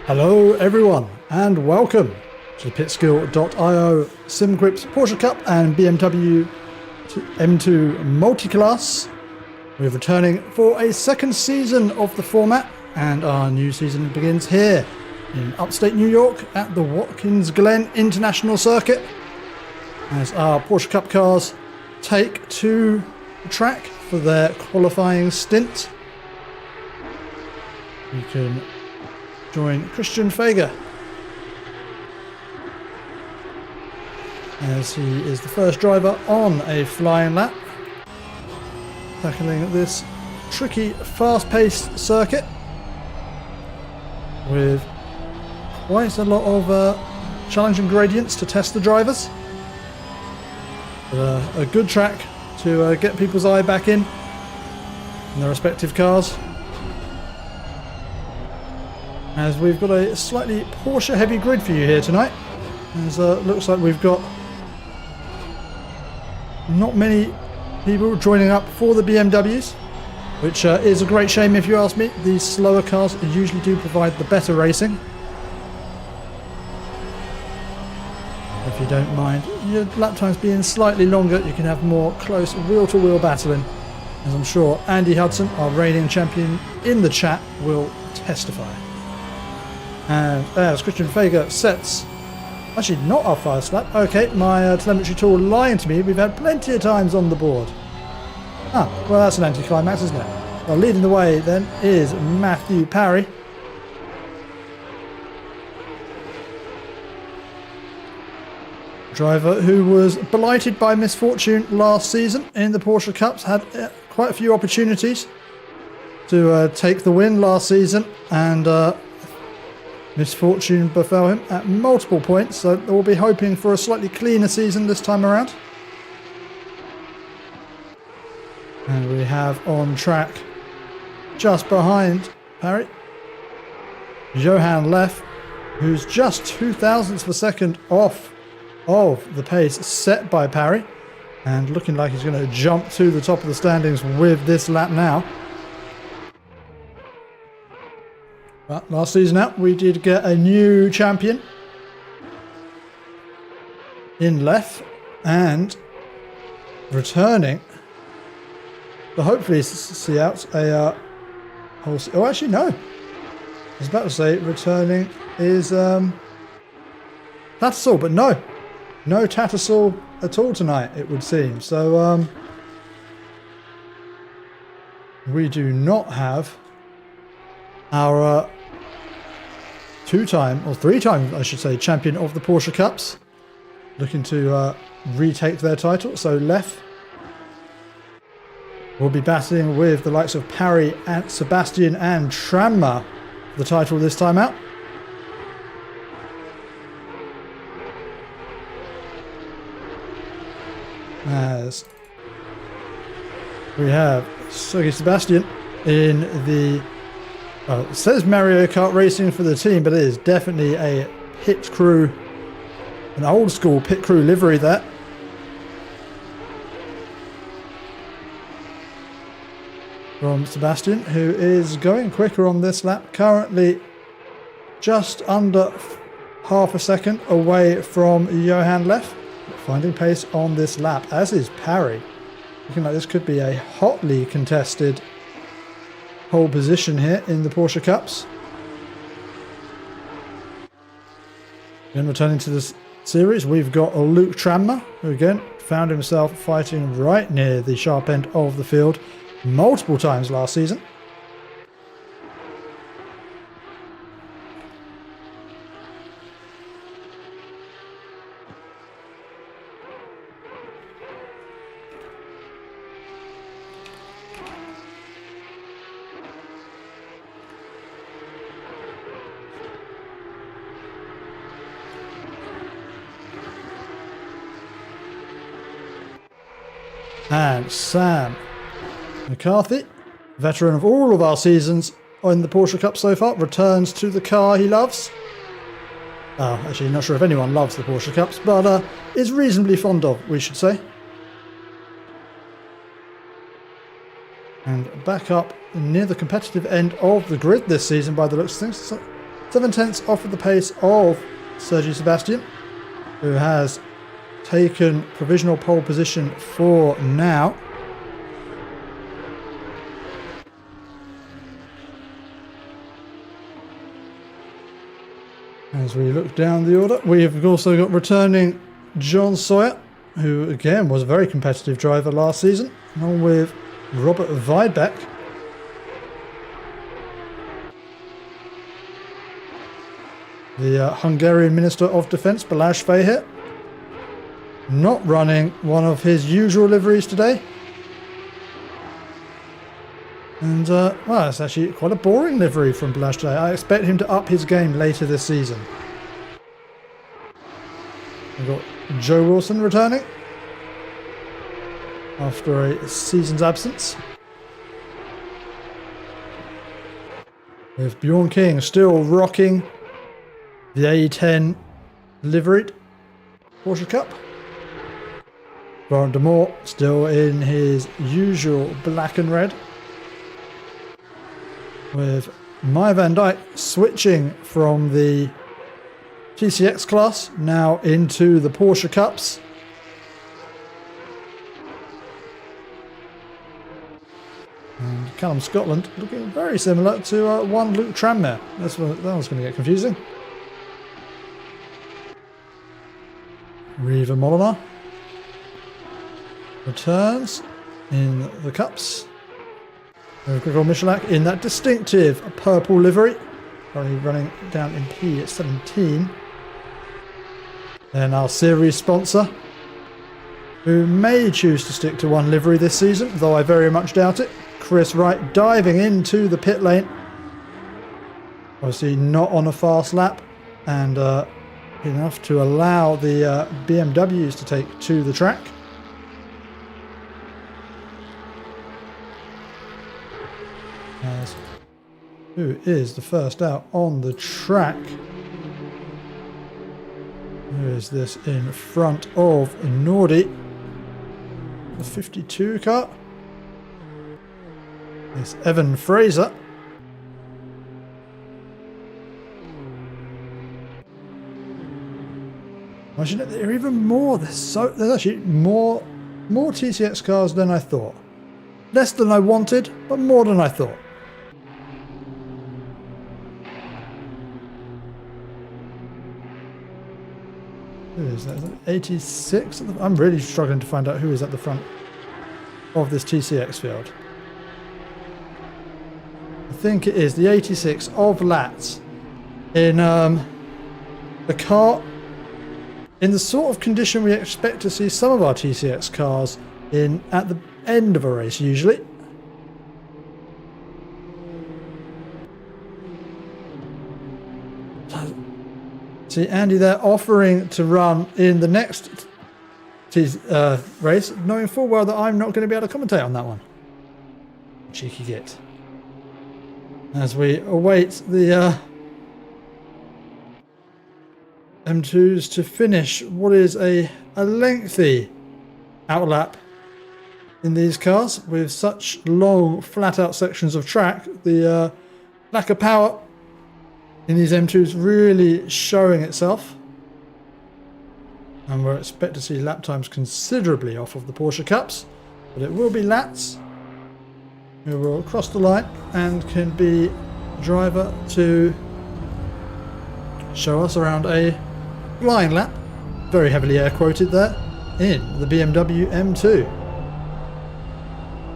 Hello everyone and welcome to the Pitskill.io SimQuips Porsche Cup and BMW M2 Multiclass. We're returning for a second season of the format, and our new season begins here in upstate New York at the Watkins Glen International Circuit as our Porsche Cup cars take to the track for their qualifying stint. You can join Christian Fager as he is the first driver on a flying lap, tackling this tricky, fast-paced circuit with quite a lot of challenging gradients to test the drivers. But, a good track to get people's eye back in their respective cars, as we've got a slightly Porsche heavy grid for you here tonight, as looks like we've got not many people joining up for the BMWs, which is a great shame if you ask me. These slower cars usually do provide the better racing. If you don't mind your lap times being slightly longer, you can have more close wheel-to-wheel battling, as I'm sure Andy Hudson, our reigning champion in the chat, will testify. And as Christian Fager sets, actually not our first lap, okay, my telemetry tool lying to me, we've had plenty of times on the board. Ah, well that's an anticlimax, isn't it? Well, leading the way then is Matthew Parry. Driver who was blighted by misfortune last season in the Porsche Cups, had quite a few opportunities to take the win last season, and misfortune befell him at multiple points, so we'll be hoping for a slightly cleaner season this time around. And we have on track, just behind Parry, Johan Leff, who's just 0.02 of a second off of the pace set by Parry, and looking like he's going to jump to the top of the standings with this lap now. But last season out, we did get a new champion in Leff, and returning to hopefully see out a whole... Oh, actually, no. I was about to say returning is Tattersall, but no. No Tattersall at all tonight, it would seem. So we do not have our two-time, or three-time, I should say, champion of the Porsche Cups, looking to retake their title. So Leff will be battling with the likes of Parry, and Sebastian and Tranmere for the title this time out. As we have Sergei Sebastian in the... it says Mario Kart Racing for the team, but it is definitely a pit crew, an old school pit crew livery there. From Sebastian, who is going quicker on this lap, currently just under half a second away from Johan Leff, finding pace on this lap, as is Parry. Looking like this could be a hotly contested pole position here in the Porsche Cups. Again, returning to this series, we've got Luke Tranmere, who again found himself fighting right near the sharp end of the field multiple times last season. And Sam McCarthy, veteran of all of our seasons in the Porsche Cup so far, returns to the car he loves. Actually, not sure if anyone loves the Porsche Cups, but is reasonably fond of, we should say. And back up near the competitive end of the grid this season by the looks of things. So 7/10 off of the pace of Sergio Sebastian, who has taken provisional pole position for now. As we look down the order, we've also got returning John Sawyer, who again was a very competitive driver last season, along with Robert Weidbeck. The Hungarian Minister of Defence, Balázs Fehér, not running one of his usual liveries today. And, well, it's actually quite a boring livery from Balázs today. I expect him to up his game later this season. We've got Joe Wilson returning after a season's absence, with Bjorn King still rocking the A10 liveried Porsche Cup. Warren de Moor still in his usual black and red, with Maya van Dijk switching from the TCX class now into the Porsche Cups. And Callum Scotland looking very similar to one Luke Tranmere. That was going to get confusing. Riva Molinar returns in the Cups. Grigor Michalak in that distinctive purple livery, currently running down in P17. Then our series sponsor, who may choose to stick to one livery this season, though I very much doubt it. Chris Wright diving into the pit lane. Obviously not on a fast lap, and enough to allow the BMWs to take to the track. As who is the first out on the track? Who is this in front of Nordi? The 52 car. It's Evan Fraser. Imagine it, there are even more. There's actually more TCX cars than I thought. Less than I wanted, but more than I thought. Who is that? Is that 86? I'm really struggling to find out who is at the front of this TCX field. I think it is the 86 of Latz in the car in the sort of condition we expect to see some of our TCX cars in at the end of a race usually. See Andy there offering to run in the next race, knowing full well that I'm not going to be able to commentate on that one. Cheeky git. As we await the M2s to finish what is a lengthy outlap in these cars with such long flat out sections of track. The lack of power in these M2s really showing itself, and we're expect to see lap times considerably off of the Porsche Cups, but it will be Latz who will cross the line and can be driver to show us around a flying lap, very heavily air quoted there, in the BMW M2.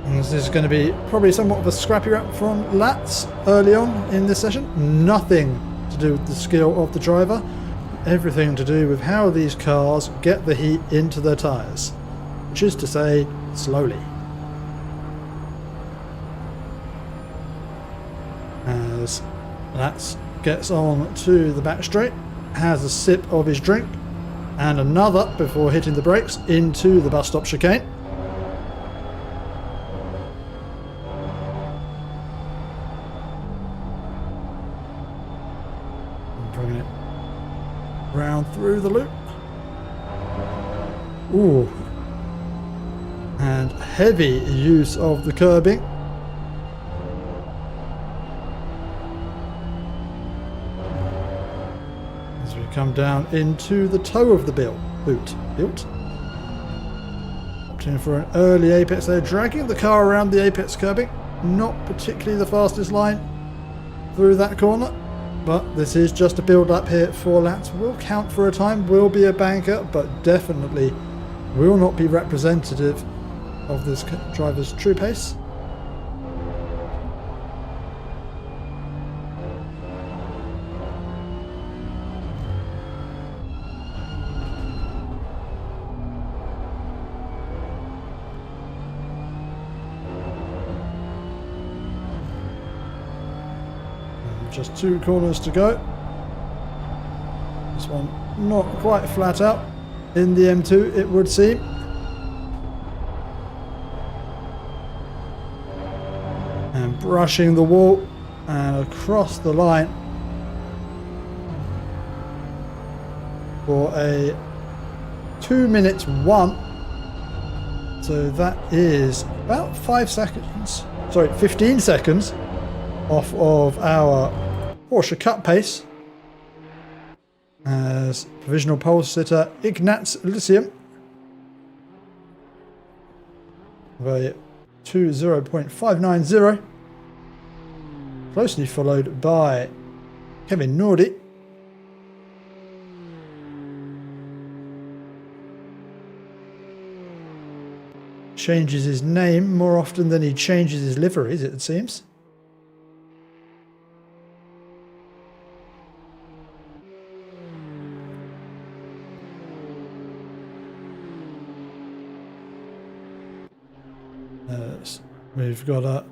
And this is going to be probably somewhat of a scrappy lap from Latz early on in this session. Nothing to do with the skill of the driver, everything to do with how these cars get the heat into their tyres, which is to say, slowly. As Latz gets on to the back straight, has a sip of his drink and another before hitting the brakes into the bus stop chicane. And bringing it round through the loop. Ooh. And heavy use of the curbing. As we come down into the toe of the boot. Opting for an early apex there, dragging the car around the apex curbing. Not particularly the fastest line through that corner, but this is just a build up here. 4 laps will count for a time, will be a banker, but definitely will not be representative of this driver's true pace. Just 2 corners to go. This one not quite flat out in the M2, it would seem. And brushing the wall and across the line for a 2 minutes 1. So that is about 5 seconds, sorry, 15 seconds off of our Porsche Cup pace, as provisional pole sitter Ignaz Lysium with a 2:0.590, closely followed by Kevin Nordy. Changes his name more often than he changes his liveries, it seems. We've got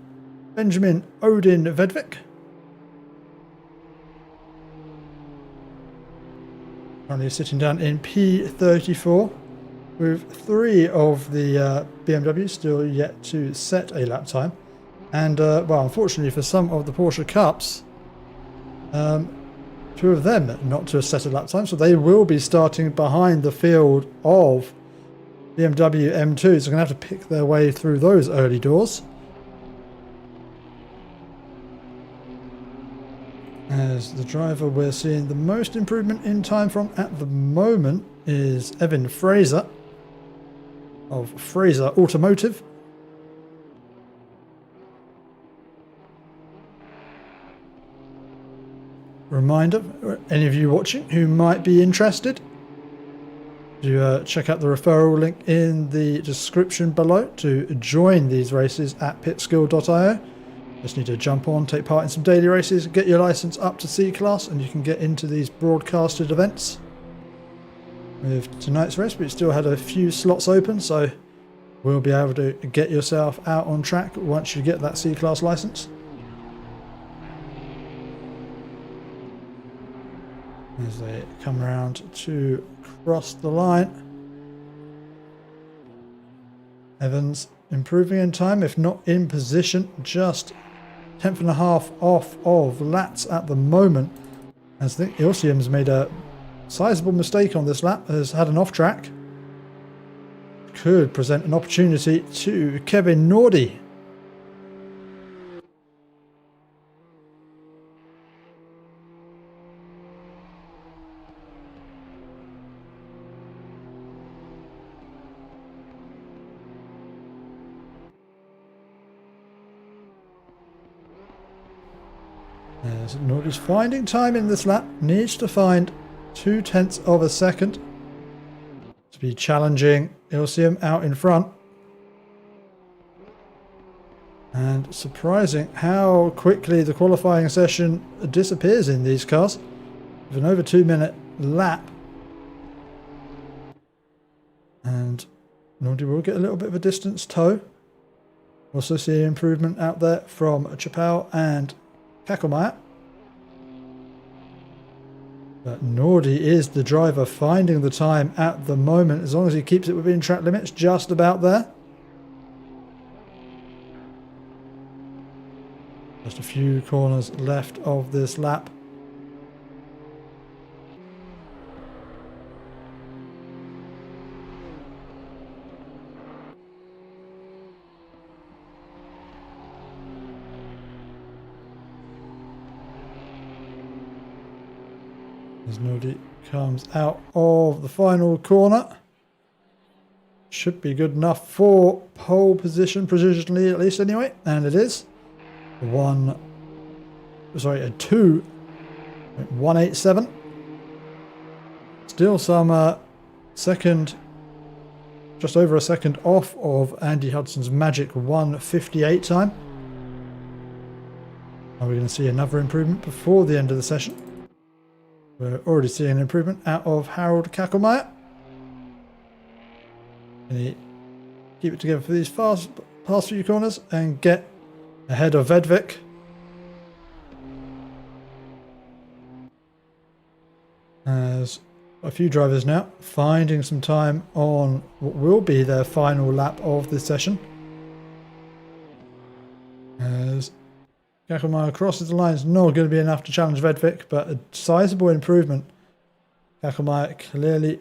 Benjamin Odin Vedvik. Currently sitting down in P34 with 3 of the BMWs still yet to set a lap time. And, well, unfortunately for some of the Porsche Cups, 2 of them not to set a lap time, so they will be starting behind the field of BMW M2s. They're going to have to pick their way through those early doors. As the driver we're seeing the most improvement in time from at the moment is Evan Fraser of Fraser Automotive. Reminder, any of you watching who might be interested, to check out the referral link in the description below to join these races at pitskill.io. Just need to jump on, take part in some daily races, get your license up to C class, and you can get into these broadcasted events. With tonight's race, we still had a few slots open, so we'll be able to get yourself out on track once you get that C class license. As they come around to cross the line. Evans improving in time, if not in position, just 10th and a half off of Lats at the moment. As I think Ilsium's made a sizable mistake on this lap, has had an off track. Could present an opportunity to Kevin Nordy. As Nordy's finding time in this lap, needs to find 0.2 of a second to be challenging Ilsium out in front. And surprising how quickly the qualifying session disappears in these cars. With an over 2 minute lap. And Nordy will get a little bit of a distance tow. Also see improvement out there from Chappell and Kakelmeyer. But Nordy is the driver finding the time at the moment, as long as he keeps it within track limits, just about there. Just a few corners left of this lap. As Nordy comes out of the final corner. Should be good enough for pole position, provisionally at least anyway, and it is. A 2.187. Still some second, just over a second off of Andy Hudson's magic 1:58 time. Are we going to see another improvement before the end of the session? We're already seeing an improvement out of Harold Kackelmeyer. Can he keep it together for these past few corners and get ahead of Vedvik? As a few drivers now finding some time on what will be their final lap of this session. As Kackelmeyer crosses the line, it's not going to be enough to challenge Vedvik, but a sizable improvement. Kackelmeyer clearly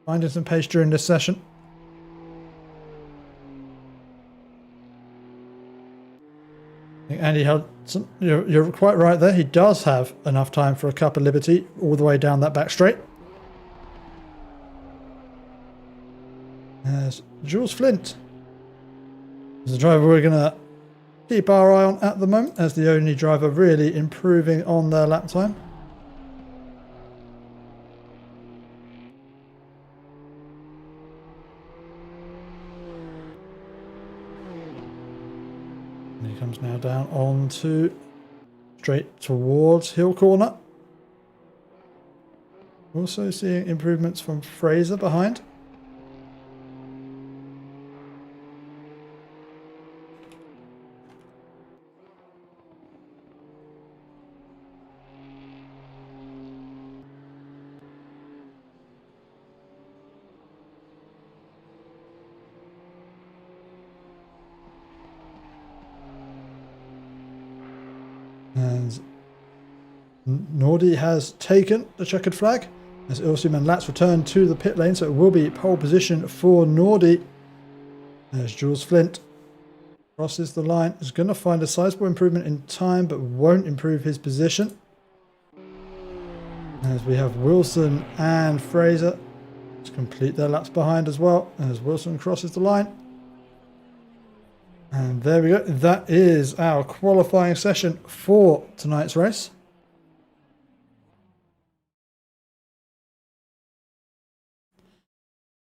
finding some pace during this session. I think Andy Hudson, you're quite right there. He does have enough time for a Cup of Liberty all the way down that back straight. As Jules Flint is the driver we're going to keep our eye on at the moment, as the only driver really improving on their lap time. And he comes now down onto straight towards Hill Corner. Also seeing improvements from Fraser behind. And Nordy has taken the checkered flag as Ilsim and Latz return to the pit lane, so it will be pole position for Nordy. As Jules Flint crosses the line, is going to find a sizable improvement in time but won't improve his position. As we have Wilson and Fraser to complete their laps behind as well, as Wilson crosses the line. And there we go. That is our qualifying session for tonight's race.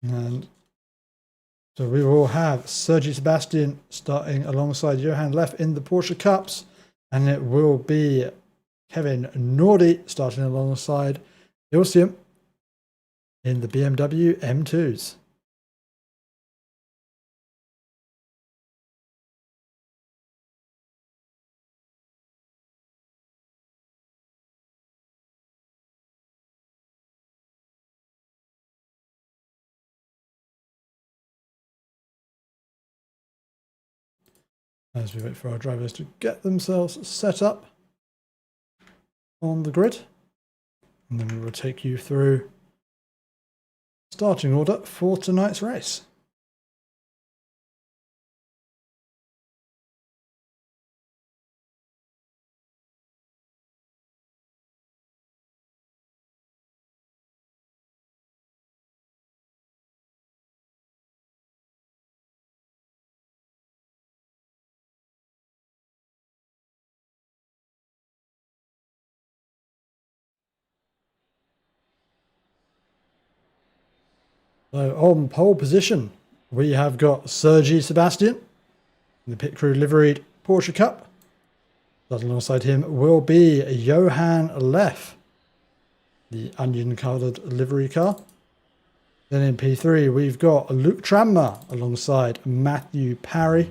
And so we will have Sergi Sebastian starting alongside Johan Leff in the Porsche Cups. And it will be Kevin Nordy starting alongside Ilsium in the BMW M2s. As we wait for our drivers to get themselves set up on the grid. And then we will take you through starting order for tonight's race. So on pole position, we have got Sergi Sebastian in the pit crew liveried Porsche Cup. Starting alongside him will be Johan Leff, the onion-coloured livery car. Then in P3, we've got Luke Tranmer alongside Matthew Parry.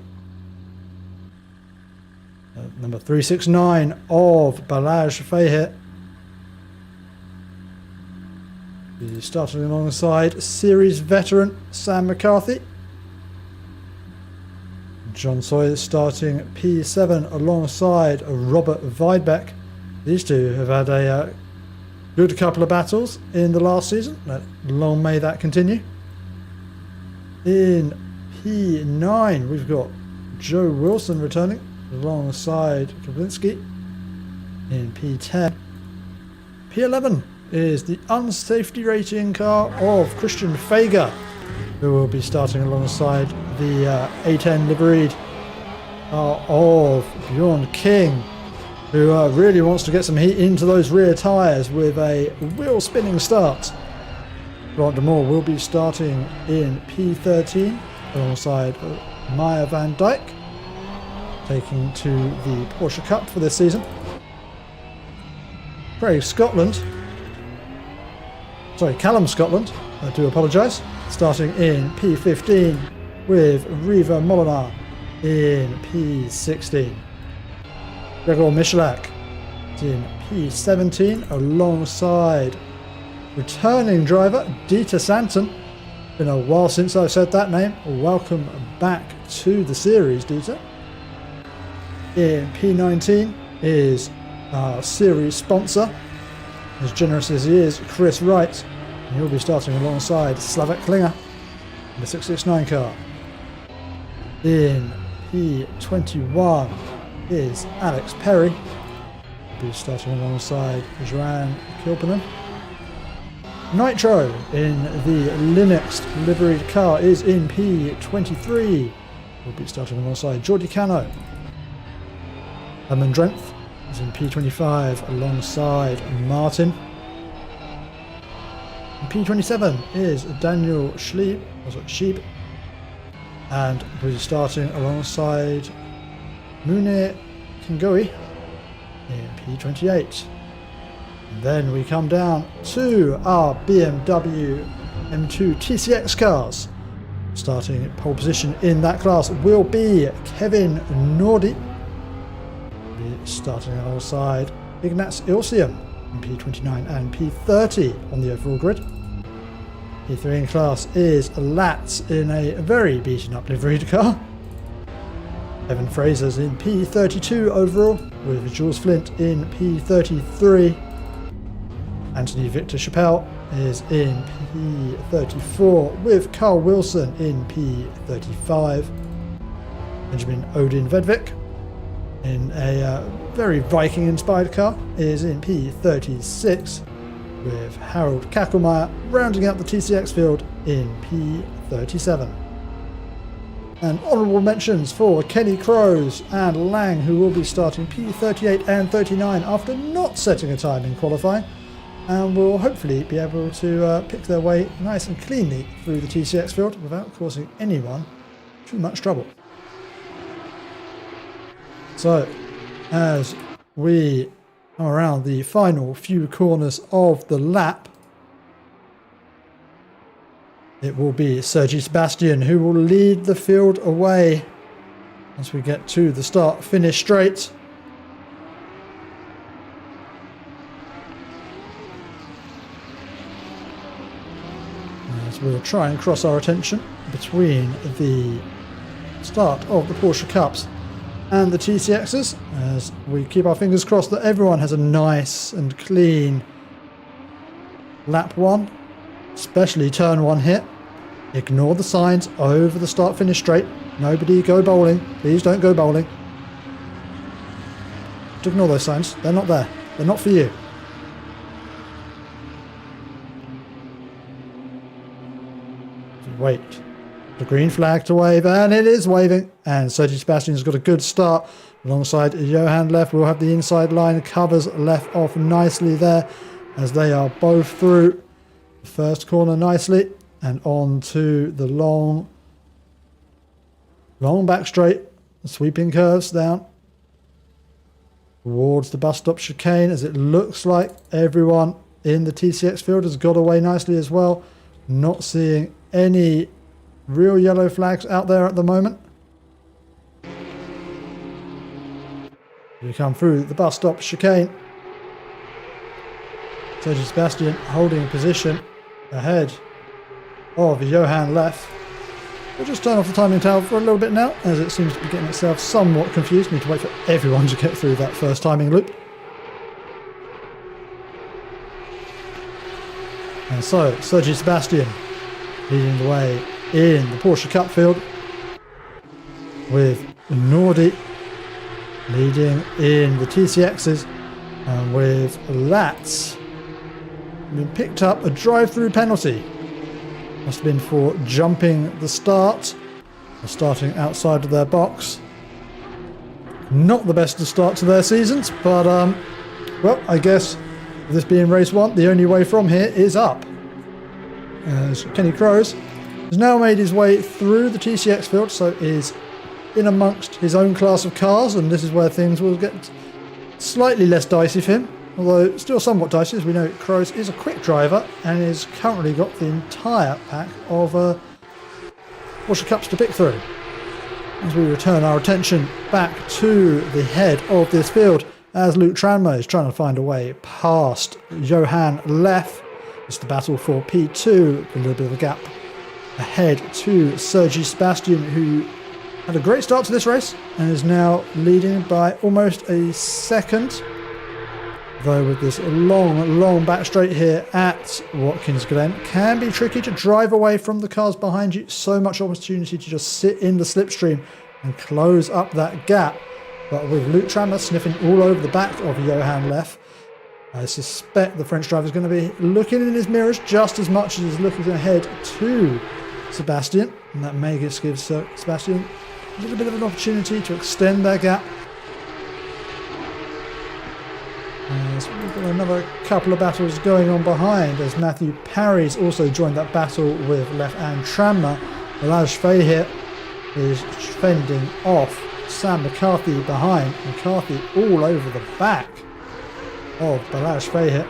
Number 369 of Balazs Fahir. He's starting alongside series veteran Sam McCarthy. John Sawyer starting P7 alongside Robert Weidbeck. These two have had a good couple of battles in the last season. Long may that continue. In P9 we've got Joe Wilson returning alongside Kablinski. In P10 P11 is the unsafety rating car of Christian Fager, who will be starting alongside the A10 liveried car of Bjorn King, who really wants to get some heat into those rear tyres with a wheel spinning start. Grant de Moore will be starting in P13 alongside Maya van Dijk, taking to the Porsche Cup for this season. Callum Scotland, I do apologise, starting in P15 with Riva Molinar in P16. Gregor Michalak in P17 alongside returning driver Dieter Santon. Been a while since I've said that name. Welcome back to the series, Dieter. In P19 is our series sponsor, as generous as he is, Chris Wright, and he'll be starting alongside Slavek Klinger in the 669 car. In P21 is Alex Perry, he'll be starting alongside Joanne Kilpinen. Nitro in the Linux liveried car is in P23, he'll be starting alongside Jordi Cano. Herman Drenth is in P25 alongside Martin. In P27 is Daniel Sheep, and we're starting alongside Munir Kingoui in P28. And then we come down to our BMW M2 TCX cars. Starting pole position in that class will be Kevin Nordy, starting alongside Ignaz Ilsium in P29 and P30 on the overall grid. P3 in class is Latz in a very beaten up liveried car. Evan Fraser's in P32 overall, with Jules Flint in P33. Anthony Victor Chappelle is in P34 with Carl Wilson in P35. Benjamin Odin Vedvik in a very Viking inspired car is in P36, with Harold Kackelmeyer rounding out the TCX field in P37. And honourable mentions for Kenny Crows and Lang, who will be starting P38 and 39 after not setting a time in qualifying, and will hopefully be able to pick their way nice and cleanly through the TCX field without causing anyone too much trouble. So, as we come around the final few corners of the lap, it will be Sergi Sebastian who will lead the field away as we get to the start-finish straight. As we'll try and cross our attention between the start of the Porsche Cups and the TCXs, as we keep our fingers crossed that everyone has a nice and clean lap one, especially turn one hit. Ignore the signs over the start finish straight. Nobody go bowling. Please don't go bowling. Just ignore those signs. They're not there. They're not for you. Wait. The green flag to wave, and it is waving. And Sergi Sebastian's got a good start alongside Johan Leff. We'll have the inside line covers Leff off nicely there as they are both through the first corner nicely and on to the long back straight, sweeping curves down towards the bus stop chicane, as it looks like everyone in the TCX field has got away nicely as well. Not seeing any real yellow flags out there at the moment. We come through the bus stop chicane. Sergi Sebastian holding position ahead of Johan Leff. We'll just turn off the timing tower for a little bit now, as it seems to be getting itself somewhat confused. Need to wait for everyone to get through that first timing loop. And so, Sergi Sebastian leading the way in the Porsche Cup field, with Nordi leading in the TCXs, and with Latz been picked up a drive-through penalty. Must have been for jumping the start, or starting outside of their box. Not the best of start to their seasons, but well, I guess this being race 1, the only way from here is up. As Kenny Crows has now made his way through the TCX field, so is in amongst his own class of cars, and this is where things will get slightly less dicey for him, although still somewhat dicey, as we know Crows is a quick driver and has currently got the entire pack of Porsche Cups to pick through. As we return our attention back to the head of this field, as Luke Tranmere is trying to find a way past Johan Leff. It's the battle for P2, a little bit of a gap ahead to Sergi Sebastian, who had a great start to this race and is now leading by almost a second. Though with this long back straight here at Watkins Glen, can be tricky to drive away from the cars behind you. So much opportunity to just sit in the slipstream and close up that gap. But with Luke Tranmere sniffing all over the back of Johan Leff, I suspect the French driver is going to be looking in his mirrors just as much as he's looking ahead to Sebastian. And that may give Sebastian a little bit of an opportunity to extend their gap. As we've got another couple of battles going on behind, as Matthew Parry's also joined that battle with Leff and Tranmere. Balazs Fahir is fending off Sam McCarthy behind. McCarthy all over the back of Balazs Fahir.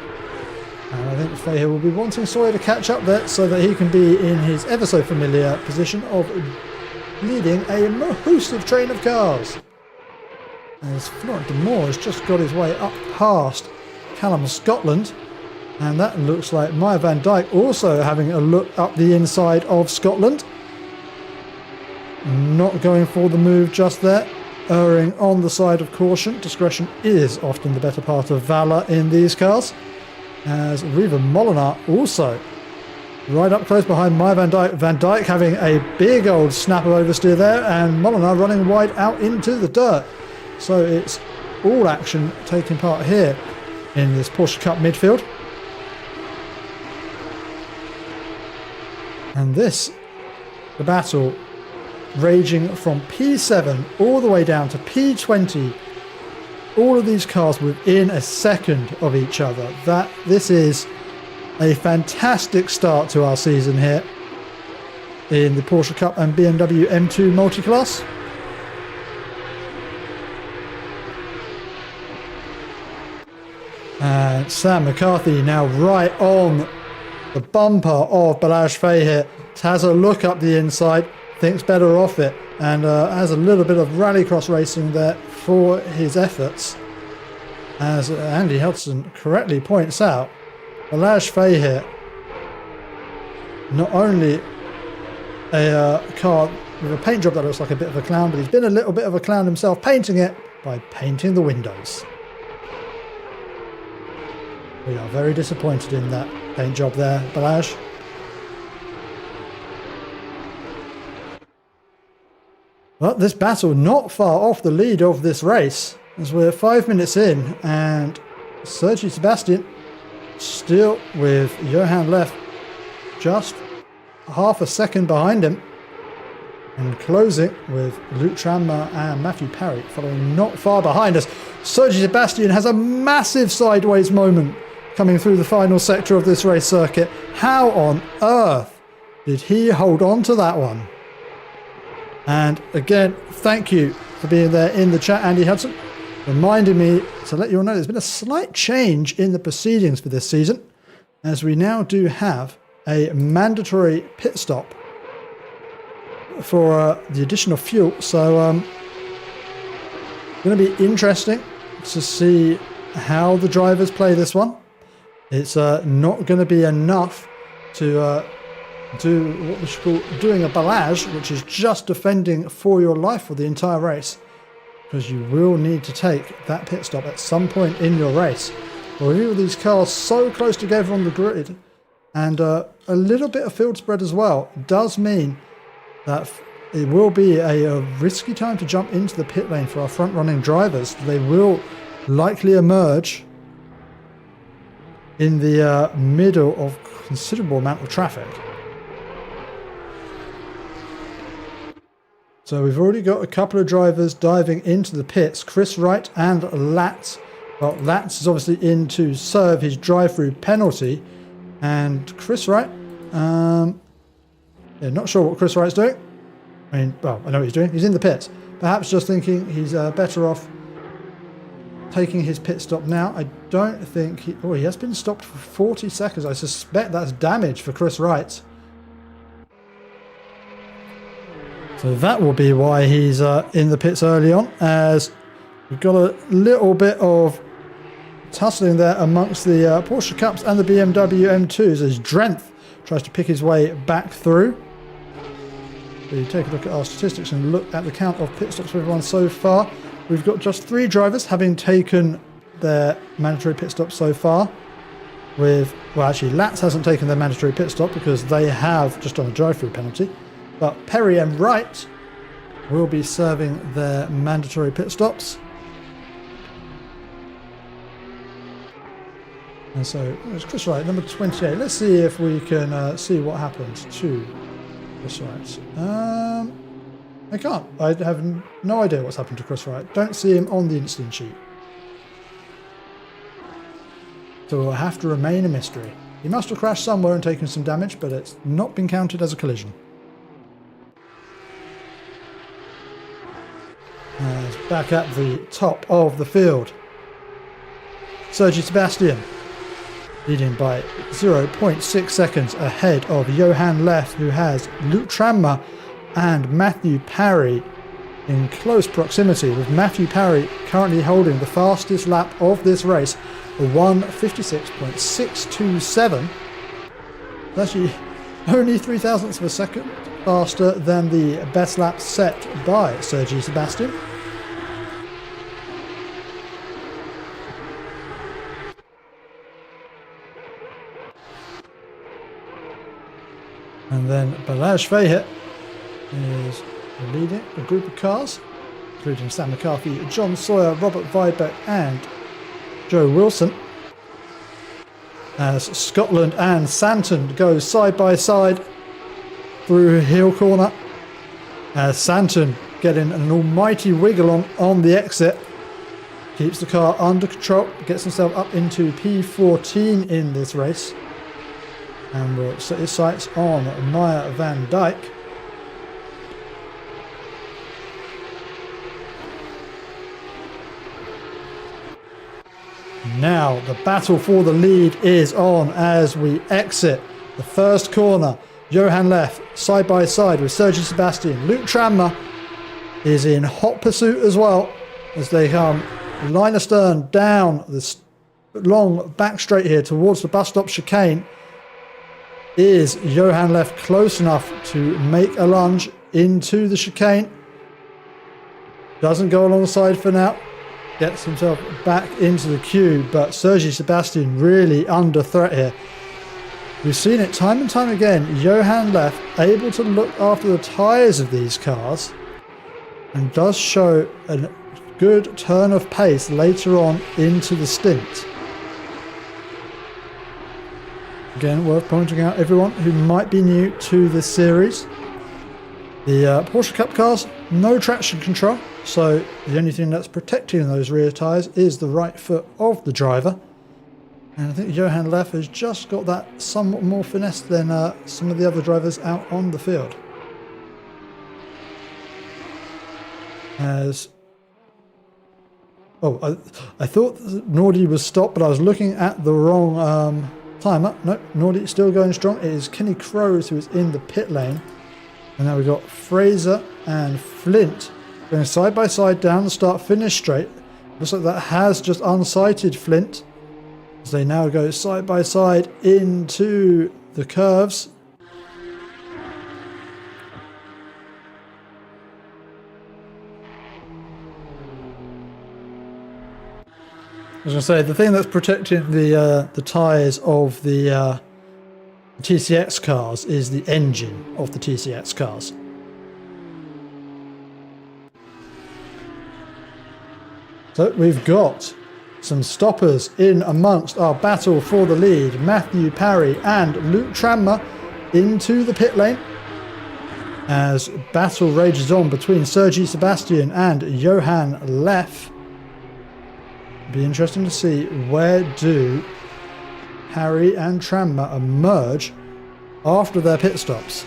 And I think Fahir will be wanting Sawyer to catch up there so that he can be in his ever so familiar position of leading a massive train of cars. As Florent de Moore has just got his way up past Callum Scotland, and that looks like Maya van Dijk also having a look up the inside of Scotland. Not going for the move just there, erring on the side of caution. Discretion is often the better part of valour in these cars. As Riva Molinar also right up close behind Maya van Dijk. Van Dijk having a big old snap of oversteer there, and Molinar running wide out into the dirt. So it's all action taking part here in this Porsche Cup midfield. And this, the battle raging from P7 all the way down to P20. All of these cars within a second of each other. This is a fantastic start to our season here in the Porsche Cup and BMW M2 Multiclass. And Sam McCarthy now right on the bumper of Balazs Fahir, has a look up the inside, thinks better off it, and has a little bit of rallycross racing there for his efforts. As Andy Hudson correctly points out, Balazs Fahir, not only a car with a paint job that looks like a bit of a clown, but he's been a little bit of a clown himself, painting it by painting the windows. We are very disappointed in that paint job there, Balazs. But this battle not far off the lead of this race, as we're 5 minutes in, and Sergi Sebastian still with Johan Leff just half a second behind him, and closing with Luke Tranmere and Matthew Parry following not far behind us. Sergi Sebastian has a massive sideways moment coming through the final sector of this race circuit. How on earth did he hold on to that one? And again, thank you for being there in the chat, Andy Hudson, reminding me to let you all know there's been a slight change in the proceedings for this season, as we now do have a mandatory pit stop for the addition of fuel. So going to be interesting to see how the drivers play this one. It's not going to be enough to do what we should call doing a barrage, which is just defending for your life for the entire race, because you will need to take that pit stop at some point in your race. But with all these cars so close together on the grid, and a little bit of field spread as well, does mean that it will be a risky time to jump into the pit lane for our front running drivers. They will likely emerge in the middle of considerable amount of traffic. So we've already got a couple of drivers diving into the pits, Chris Wright and Latz. Well, Latz is obviously in to serve his drive-through penalty, and Chris Wright, yeah, not sure what Chris Wright's doing. I mean, well, I know what he's doing. He's in the pits. Perhaps just thinking he's better off taking his pit stop now. I don't think he... Oh, he has been stopped for 40 seconds. I suspect that's damage for Chris Wright. So that will be why he's in the pits early on, as we've got a little bit of tussling there amongst the Porsche Cups and the BMW M2s as Drenth tries to pick his way back through. So you take a look at our statistics and look at the count of pit stops for everyone so far. We've got just 3 drivers having taken their mandatory pit stop so far. Well, actually, Latz hasn't taken their mandatory pit stop because they have just done a drive-through penalty. But Perry and Wright will be serving their mandatory pit stops. And so it's Chris Wright, number 28. Let's see if we can see what happens to Chris Wright. I can't. I have no idea what's happened to Chris Wright. Don't see him on the incident sheet. So it'll have to remain a mystery. He must have crashed somewhere and taken some damage, but it's not been counted as a collision. It's back at the top of the field. Sergi Sebastian leading by 0.6 seconds ahead of Johan Leff, who has Luke Tranmer and Matthew Parry in close proximity, with Matthew Parry currently holding the fastest lap of this race, a 1:56.627. That's actually only 0.03 of a second faster than the best lap set by Sergi Sebastian. And then Balazs Fahit is leading a group of cars, including Sam McCarthy, John Sawyer, Robert Vibeck and Joe Wilson, as Scotland and Santon go side by side through Hill Corner, as Santon getting an almighty wiggle on the exit, keeps the car under control, gets himself up into P14 in this race, and will set his sights on Meyer van Dijk. Now the battle for the lead is on as we exit the first corner. Johan Leff side by side with Sergi Sebastian. Luke Tranmer is in hot pursuit as well as they come line astern down this long back straight here towards the bus stop chicane. Is Johan Leff close enough to make a lunge into the chicane? Doesn't go alongside for now. Gets himself back into the queue, but Sergi Sebastian really under threat here. We've seen it time and time again. Johan Leff able to look after the tyres of these cars and does show a good turn of pace later on into the stint. Again, worth pointing out, everyone who might be new to this series, the Porsche Cup cars, no traction control, so the only thing that's protecting those rear tyres is the right foot of the driver. And I think Johan Leff has just got that somewhat more finesse than some of the other drivers out on the field. As I thought Nordy was stopped, but I was looking at the wrong timer. No, Nordy still going strong. It is Kenny Crows who is in the pit lane. And now we've got Fraser and Flint going side by side down the start-finish straight. Looks like that has just unsighted Flint, as they now go side by side into the curves. I was going to say, the thing that's protecting the tyres of the TCX cars is the engine of the TCX cars. So we've got some stoppers in amongst our battle for the lead. Matthew Parry and Luke Tranmer into the pit lane as battle rages on between Sergi Sebastian and Johan Leff. Be interesting to see where do Parry and Tranmer emerge after their pit stops.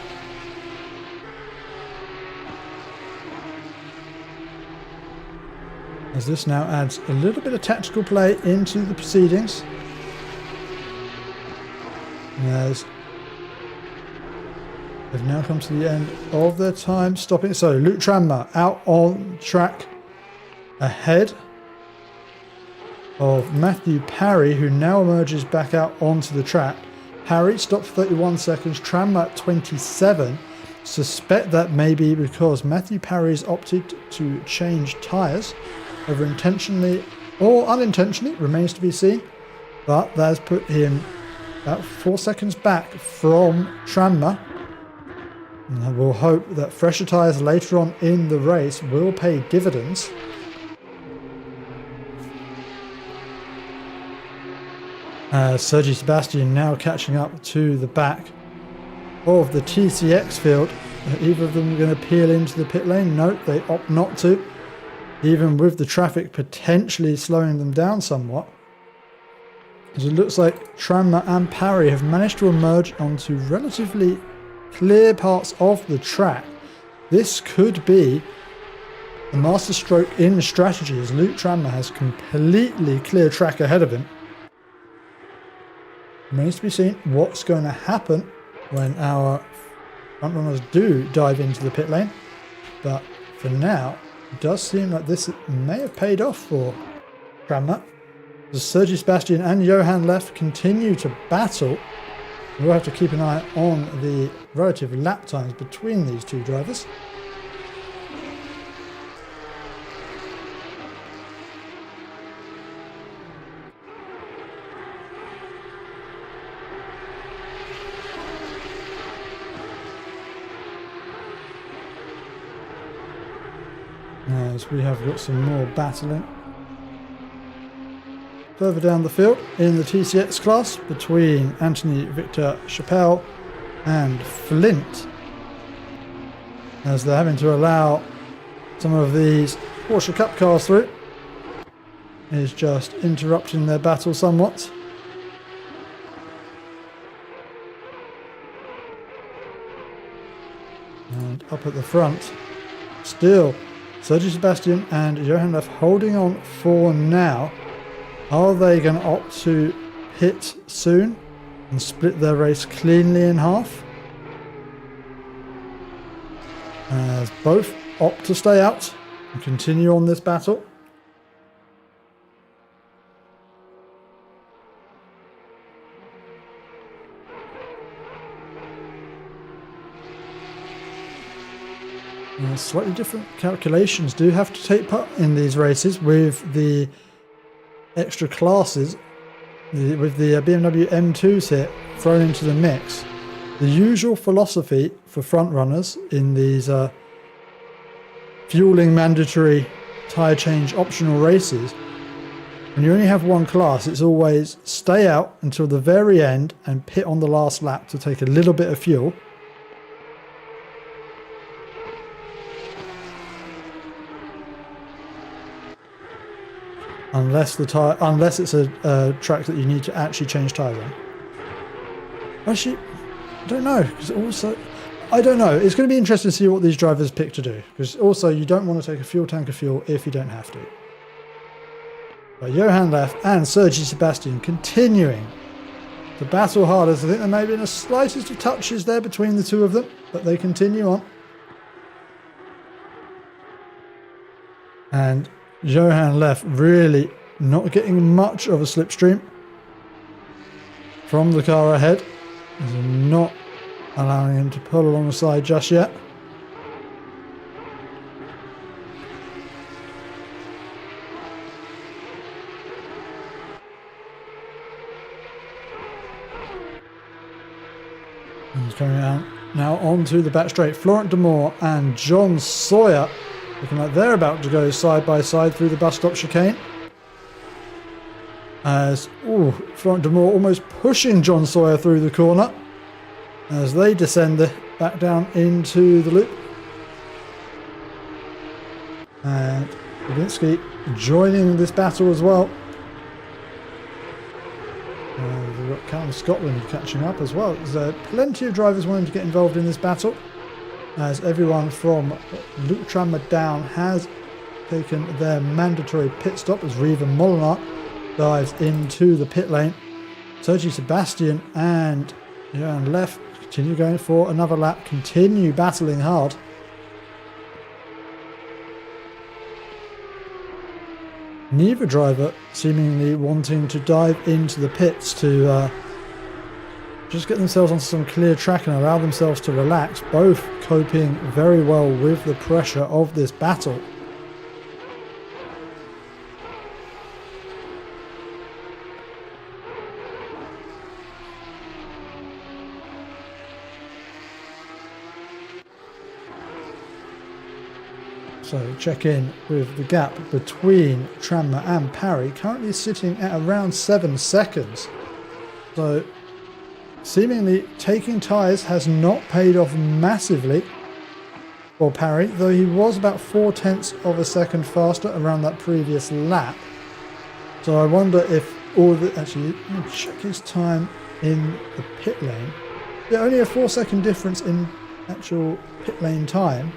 As this now adds a little bit of tactical play into the proceedings. As they've now come to the end of their time stopping. So Luke Tranmer out on track ahead of Matthew Parry, who now emerges back out onto the track. Parry stopped 31 seconds, Tranmer at 27. Suspect that may be because Matthew Parry's opted to change tyres, whether intentionally or unintentionally remains to be seen, but that has put him about 4 seconds back from Tranmer. And we'll hope that fresher tyres later on in the race will pay dividends. Sergi Sebastian now catching up to the back of the TCX field. Are either of them going to peel into the pit lane? No, they opt not to. Even with the traffic potentially slowing them down somewhat. As it looks like Tranmer and Parry have managed to emerge onto relatively clear parts of the track. This could be a masterstroke in strategy as Luke Tranmer has completely clear track ahead of him. Remains to be seen what's going to happen when our front runners do dive into the pit lane. But for now, it does seem like this may have paid off for Tranmer. As Sergi Sebastian and Johan Leff continue to battle, we'll have to keep an eye on the relative lap times between these two drivers. As we have got some more battling further down the field in the TCX class between Anthony Victor Chappelle and Flint, as they're having to allow some of these Porsche Cup cars through. Is just interrupting their battle somewhat. And up at the front, still Sergi Sebastian and Johan Leff holding on for now. Are they going to opt to pit soon and split their race cleanly in half? As both opt to stay out and continue on this battle. Slightly different calculations do have to take part in these races with the extra classes, with the BMW M2s here thrown into the mix. The usual philosophy for front runners in these fueling mandatory tyre change optional races, when you only have one class, it's always stay out until the very end and pit on the last lap to take a little bit of fuel. Unless it's a track that you need to actually change tyres on. Actually, I don't know, because also, I don't know. It's going to be interesting to see what these drivers pick to do, because also you don't want to take a fuel tank of fuel if you don't have to. But Johan Leff and Sergi Sebastian continuing to battle hard, as I think there may have been the slightest of touches there between the two of them, but they continue on. And Johan Leff really not getting much of a slipstream from the car ahead. Is not allowing him to pull along the side just yet. He's coming out now onto the back straight. Florent Demore and John Sawyer looking like they're about to go side by side through the bus stop chicane. as Florent Demore almost pushing John Sawyer through the corner as they descend back down into the loop. And Babinski joining this battle as well. We've got Callum Scotland catching up as well. There's plenty of drivers wanting to get involved in this battle, as everyone from Luke Tranmere down has taken their mandatory pit stop as Riva Molinar dives into the pit lane. Sergi Sebastian and Johan Leff continue going for another lap, continue battling hard. Neither driver seemingly wanting to dive into the pits to just get themselves onto some clear track and allow themselves to relax, both coping very well with the pressure of this battle. So check in with the gap between Tranmere and Parry, currently sitting at around 7 seconds. So seemingly taking tyres has not paid off massively for Parry, though he was about 0.4 of a second faster around that previous lap. So I wonder if all the, actually, let me check his time in the pit lane. Yeah, only a 4-second difference in actual pit lane time.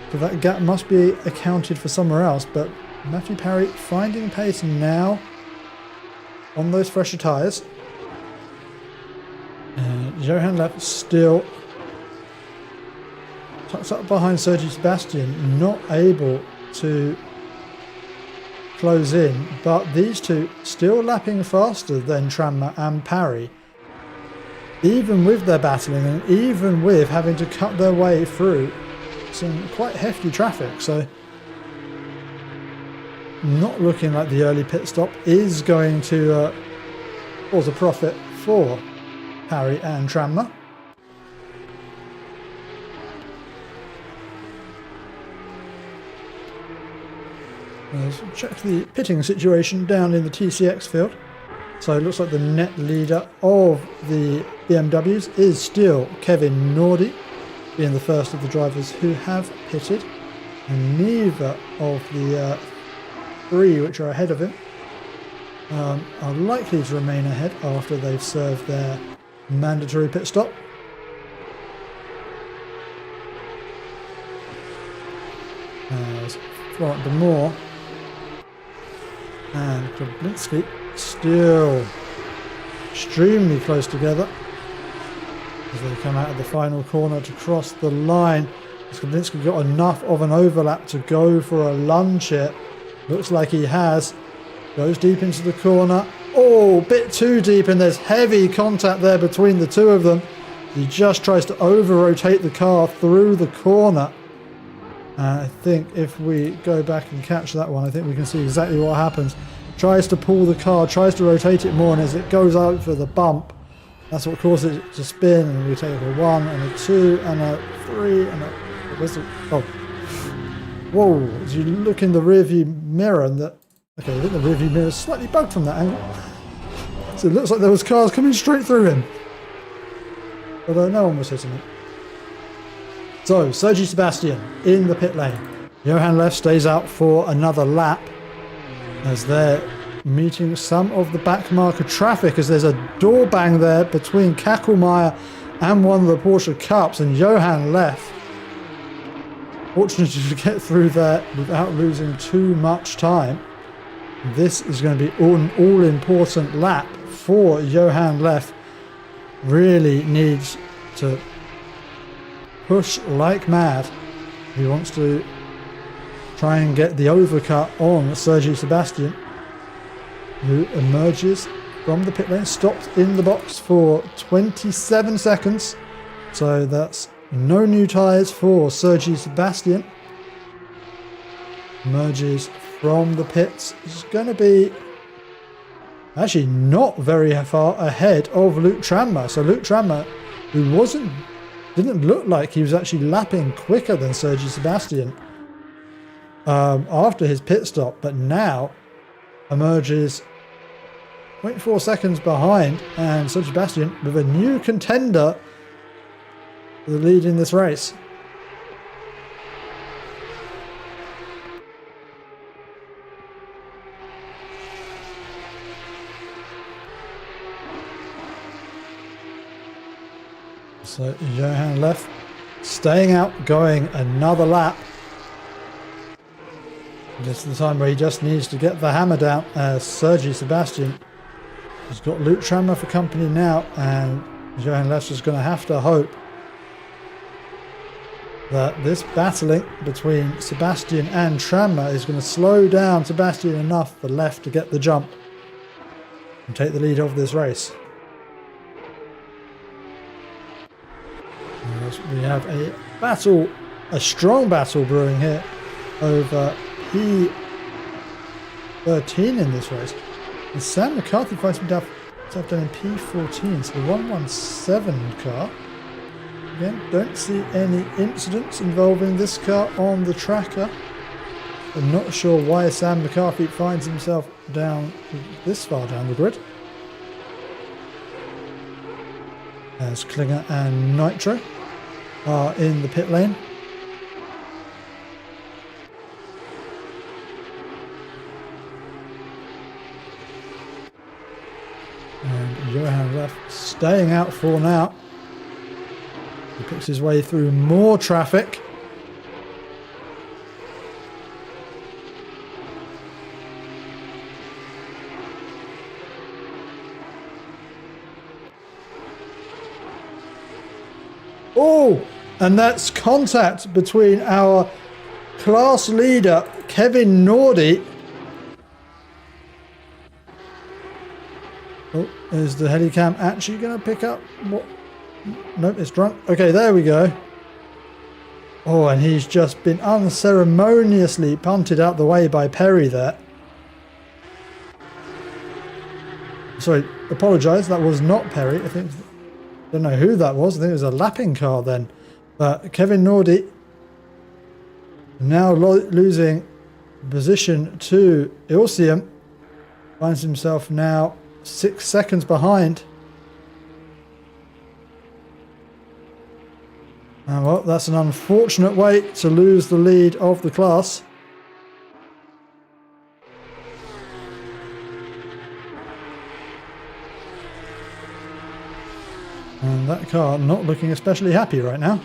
So that gap must be accounted for somewhere else, but Matthew Parry finding pace now on those fresher tyres. And Johan Leff still tucks up behind Sergi Sebastian, not able to close in, but these two still lapping faster than Tranmere and Parry, even with their battling and even with having to cut their way through some quite hefty traffic. So not looking like the early pit stop is going to cause a profit for Parry and Tranmere. Let's check the pitting situation down in the TCX field. So it looks like the net leader of the BMWs is still Kevin Nordy, being the first of the drivers who have pitted, and neither of the three which are ahead of him are likely to remain ahead after they've served their mandatory pit stop. As Florent Demore and Krablinski still extremely close together as they come out of the final corner to cross the line. Skablinski got enough of an overlap to go for a lunge here. Looks like he has. Goes deep into the corner. Oh, bit too deep, and there's heavy contact there between the two of them. He just tries to over-rotate the car through the corner. I think if we go back and catch that one, I think we can see exactly what happens. Tries to pull the car, tries to rotate it more, and as it goes out for the bump, that's what causes it to spin, and we take a 1 and a 2 and a 3 and a... Where's it? Oh. Whoa, as you look in the rearview mirror, and the... Okay, I think the rearview mirror is slightly bugged from that angle. So it looks like there was cars coming straight through him. Although no one was hitting it. So, Sergi Sebastian in the pit lane. Johan Leff stays out for another lap as they're meeting some of the back marker traffic, as there's a door bang there between Kackelmeyer and one of the Porsche Cups, and Johan Leff fortunate to get through there without losing too much time. This is going to be an all-important lap for Johan Leff. Really needs to push like mad. He wants to try and get the overcut on Sergi Sebastian, who emerges from the pit lane, stopped in the box for 27 seconds. So that's no new tyres for Sergi Sebastian. Emerges from the pits. It's going to be actually not very far ahead of Luke Tranmere. So Luke Tranmere, who didn't look like he was actually lapping quicker than Sergi Sebastian after his pit stop, but now emerges 0.4 seconds behind, and Sergio Sebastian with a new contender for the lead in this race. So Johan left, staying out, going another lap. This is the time where he just needs to get the hammer down, as Sergio Sebastian has got Luke Trammer for company now, and Johan Left's just going to have to hope that this battling between Sebastian and Trammer is going to slow down Sebastian enough for Left to get the jump and take the lead of this race. We have a battle, a strong battle brewing here over P13 in this race. And Sam McCarthy finds himself down in P14, so the 117 car. Again, don't see any incidents involving this car on the tracker. I'm not sure why Sam McCarthy finds himself down this far down the grid. As Klinger and Nitro are in the pit lane. And Johan Left staying out for now. He picks his way through more traffic. Oh, and that's contact between our class leader, Kevin Nordy. Oh, is the helicam actually going to pick up what? Nope, it's drunk. Okay, there we go. Oh, and he's just been unceremoniously punted out the way by Perry there. Sorry, apologise, that was not Perry. I don't know who that was. I think it was a lapping car then. But Kevin Nordy now losing position to Ilsium. Finds himself now 6 seconds behind. And well, that's an unfortunate way to lose the lead of the class. And that car not looking especially happy right now.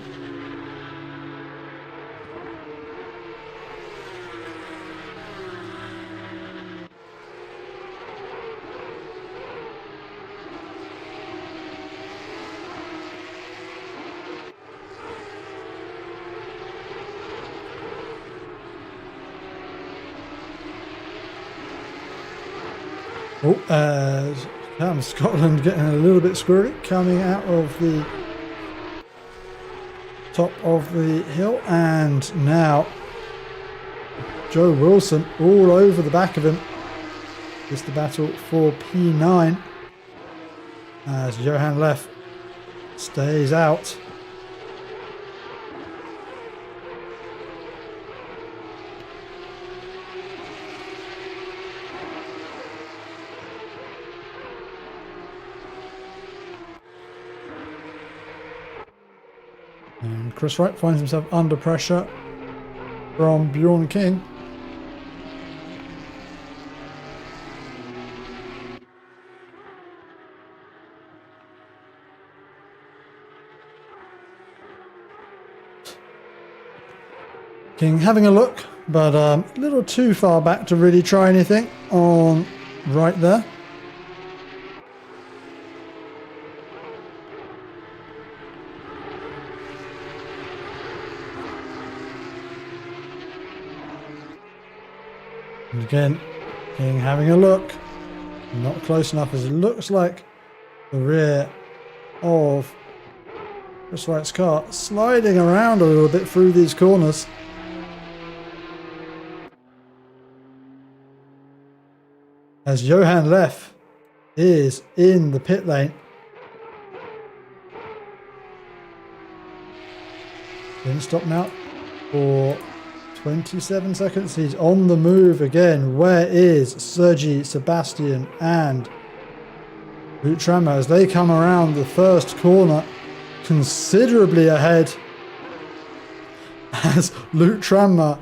Oh, Scotland getting a little bit squirrely, coming out of the top of the hill, and now Joe Wilson all over the back of him. It's the battle for P9 as Johan Leff stays out. And Chris Wright finds himself under pressure from Bjorn King. King having a look, but a little too far back to really try anything on right there. And again, King having a look, not close enough as it looks like the rear of Chris Wright's car sliding around a little bit through these corners. As Johan Leff is in the pit lane. Didn't stop now for 27 seconds. He's on the move again. Where is Sergi, Sebastian and Luke Trammer, as they come around the first corner, considerably ahead, as Luke Trammer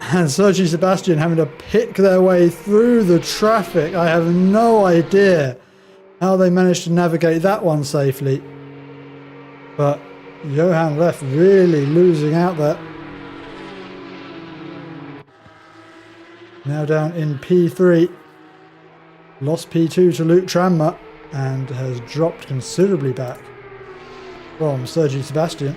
and Sergi Sebastian having to pick their way through the traffic. I have no idea how they managed to navigate that one safely. But Johan Leff really losing out there. Now down in P3. Lost P2 to Luke Trammer and has dropped considerably back from Sergi Sebastian.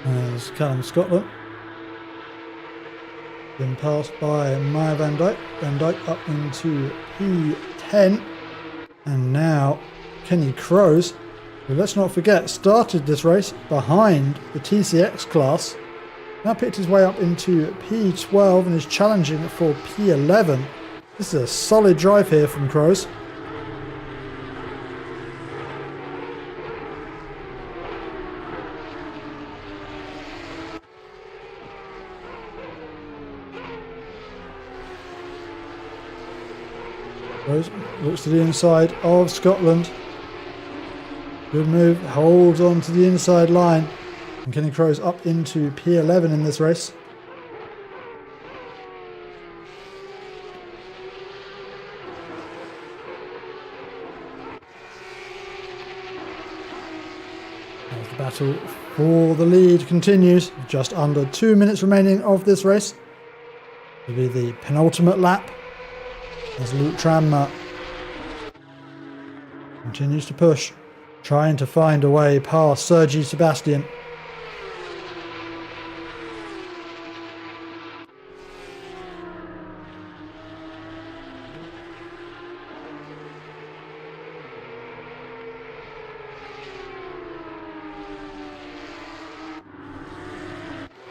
As Callum Scotland been passed by Maya Van Dijk. Van Dijk up into P10. And now Kenny Crows, who, let's not forget, started this race behind the TCX class. Now picked his way up into P12 and is challenging for P11. This is a solid drive here from Crows. Looks to the inside of Scotland. Good move, holds on to the inside line. And Kenny Crows up into P11 in this race. As the battle for the lead continues, just under 2 minutes remaining of this race. It'll be the penultimate lap. As Luke Trammer continues to push, trying to find a way past Sergi Sebastian.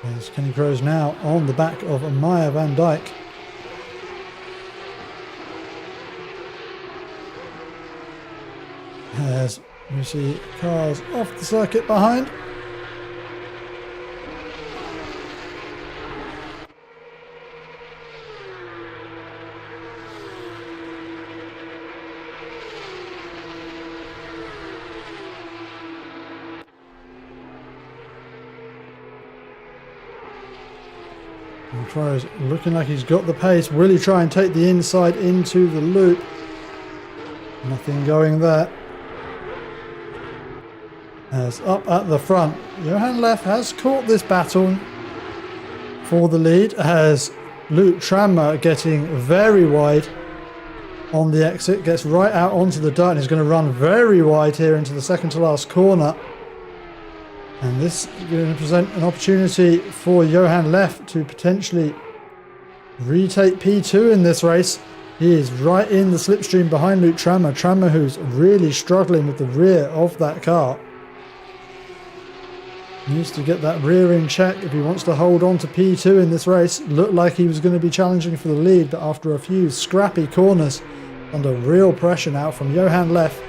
As Kenny Crows now on the back of Maya Van Dijk. As we see cars off the circuit behind. And Crows looking like he's got the pace. Will he try and take the inside into the loop? Nothing going there. As up at the front, Johan Leff has caught this battle for the lead, as Luke Trammer getting very wide on the exit, gets right out onto the dirt and is going to run very wide here into the second to last corner. And this is going to present an opportunity for Johan Leff to potentially retake P2 in this race. He is right in the slipstream behind Luke Trammer. Trammer, who's really struggling with the rear of that car. Needs to get that rear in check if he wants to hold on to P2 in this race. Looked like he was going to be challenging for the lead, but after a few scrappy corners, under real pressure now from Johan Leff,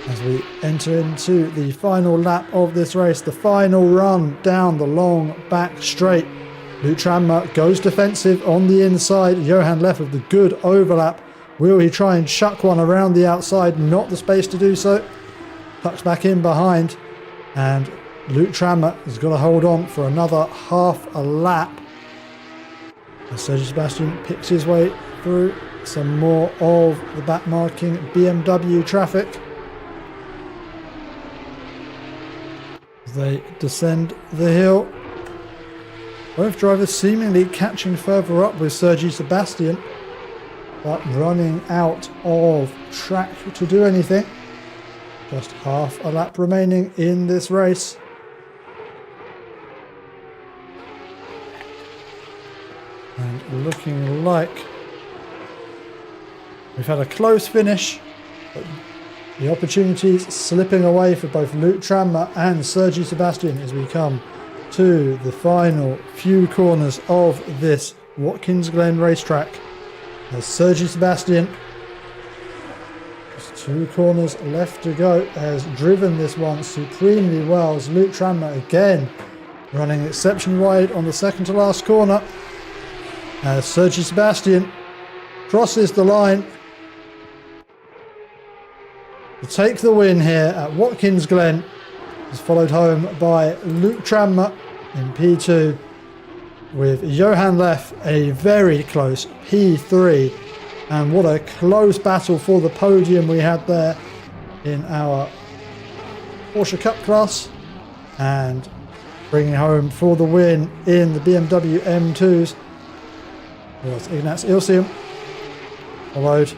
as we enter into the final lap of this race, the final run down the long back straight. Luke Trammer goes defensive on the inside. Johan Leff with the good overlap. Will he try and chuck one around the outside? Not the space to do so. Tucks back in behind, and Luke Trammer has got to hold on for another half a lap. As Sergi Sebastian picks his way through some more of the back-marking BMW traffic. As they descend the hill. Both drivers seemingly catching further up with Sergi Sebastian, but running out of track to do anything. Just half a lap remaining in this race. And looking like we've had a close finish, but the opportunities slipping away for both Luke Trammer and Sergi Sebastian as we come to the final few corners of this Watkins Glen racetrack. As Sergi Sebastian, just 2 corners left to go, has driven this one supremely well. As Luke Tranmer again running exceptionally wide on the second to last corner. As Sergi Sebastian crosses the line to take the win here at Watkins Glen. Is followed home by Luke Tranmer in P2, with Johan Leff a very close P3. And what a close battle for the podium we had there in our Porsche Cup class, and bringing home for the win in the BMW M2s was Ignaz Ilsium, followed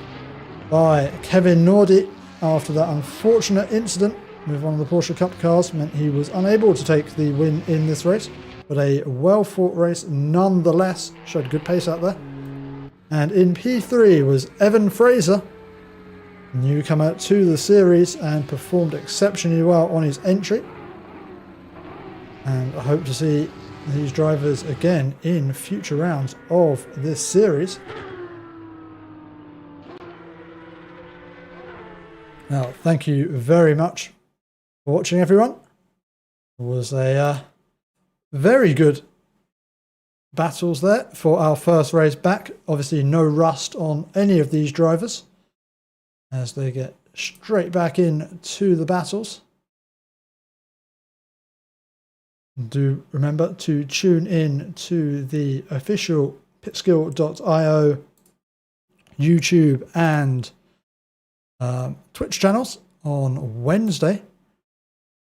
by Kevin Nordy after that unfortunate incident with one of the Porsche Cup cars meant he was unable to take the win in this race. But a well-fought race nonetheless, showed good pace out there. And in P3 was Evan Fraser, newcomer to the series, and performed exceptionally well on his entry. And I hope to see these drivers again in future rounds of this series. Now, thank you very much for watching, everyone. It was a very good battles there for our first race back. Obviously no rust on any of these drivers as they get straight back into the battles. Do remember to tune in to the official pitskill.io YouTube and Twitch channels on Wednesday,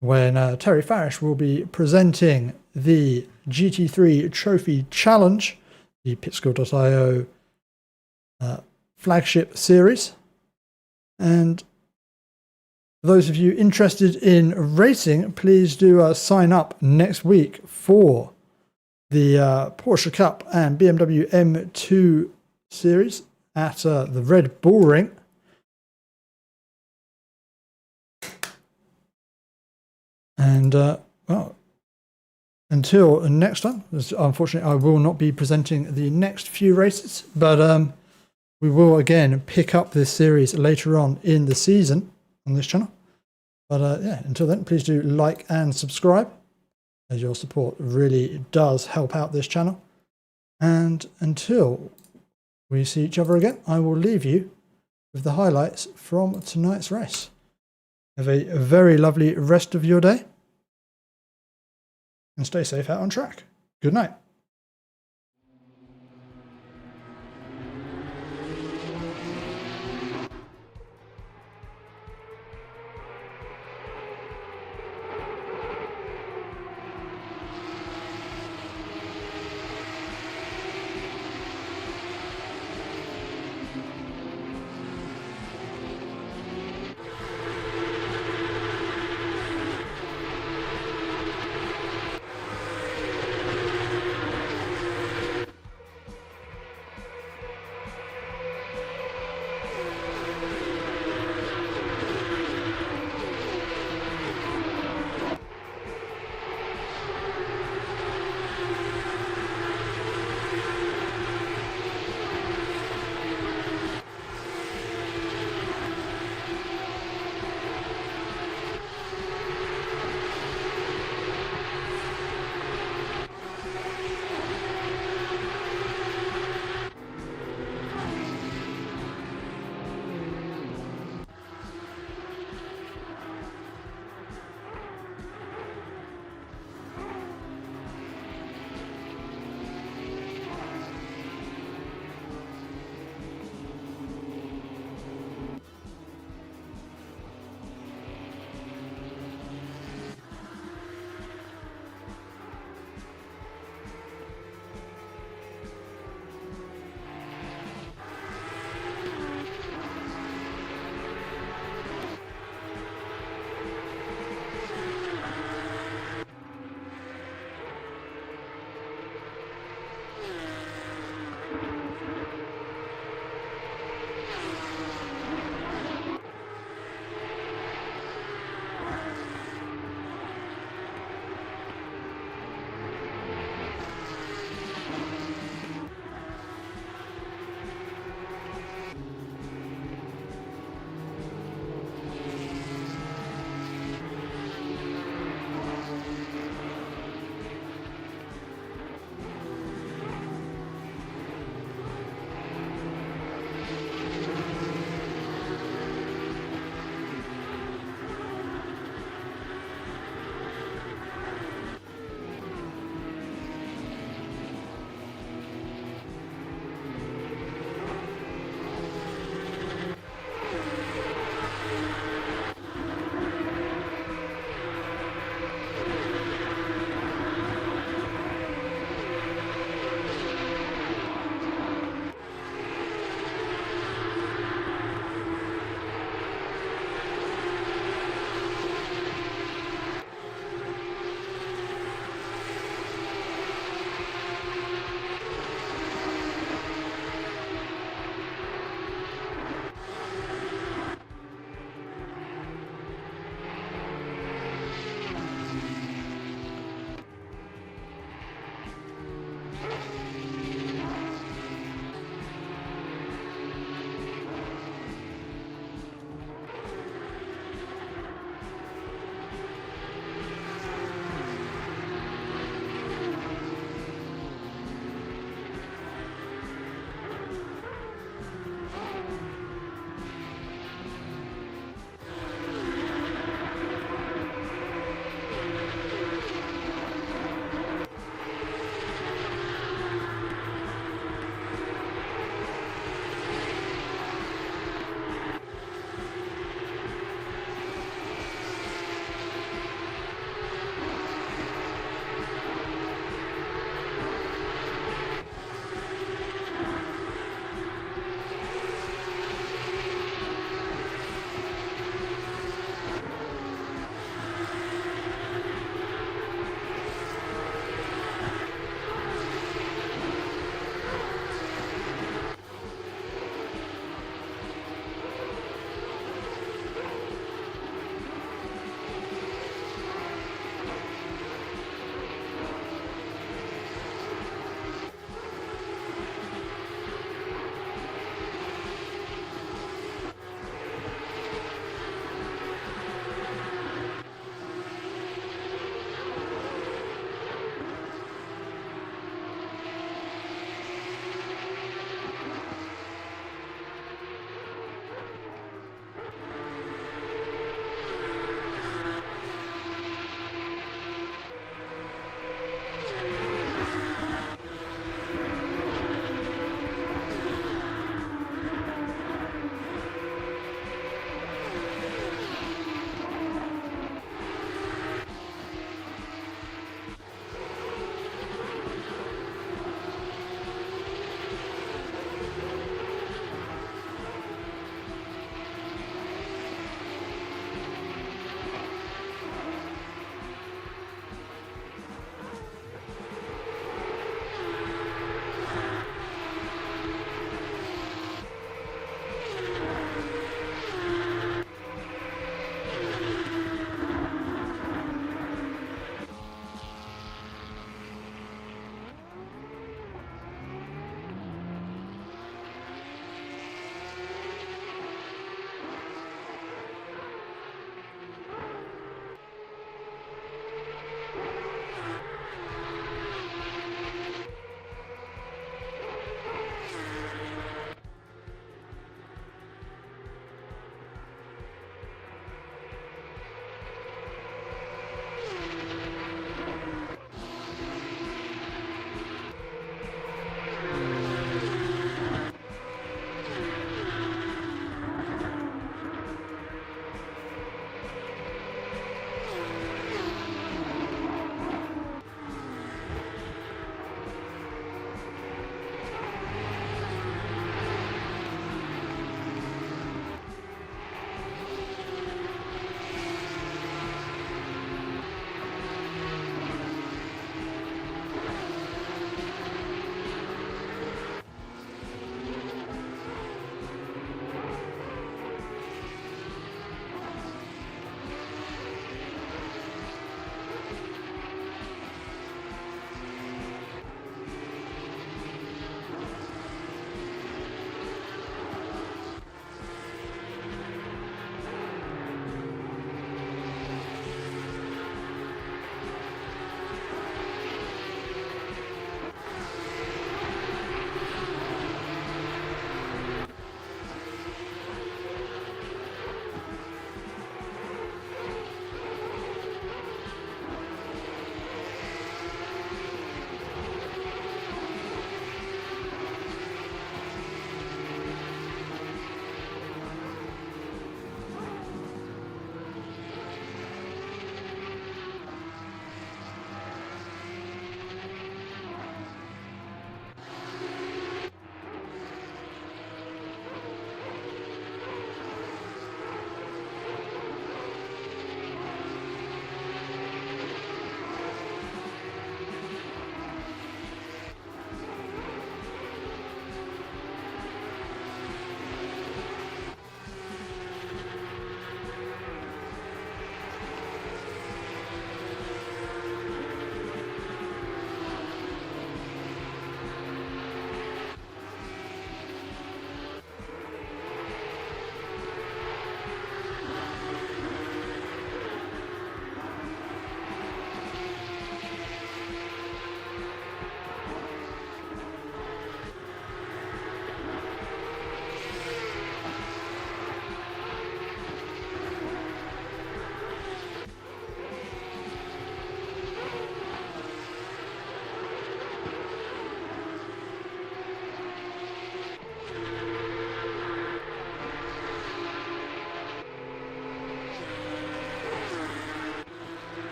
when Terry Farish will be presenting the GT3 Trophy Challenge, the Pitskill.io flagship series. And for those of you interested in racing, please do sign up next week for the Porsche Cup and BMW M2 series at the Red Bull Ring. And, well, until next time, unfortunately I will not be presenting the next few races, but we will again pick up this series later on in the season on this channel. But yeah, until then, please do like and subscribe, as your support really does help out this channel. And until we see each other again, I will leave you with the highlights from tonight's race. Have a very lovely rest of your day, and stay safe out on track. Good night.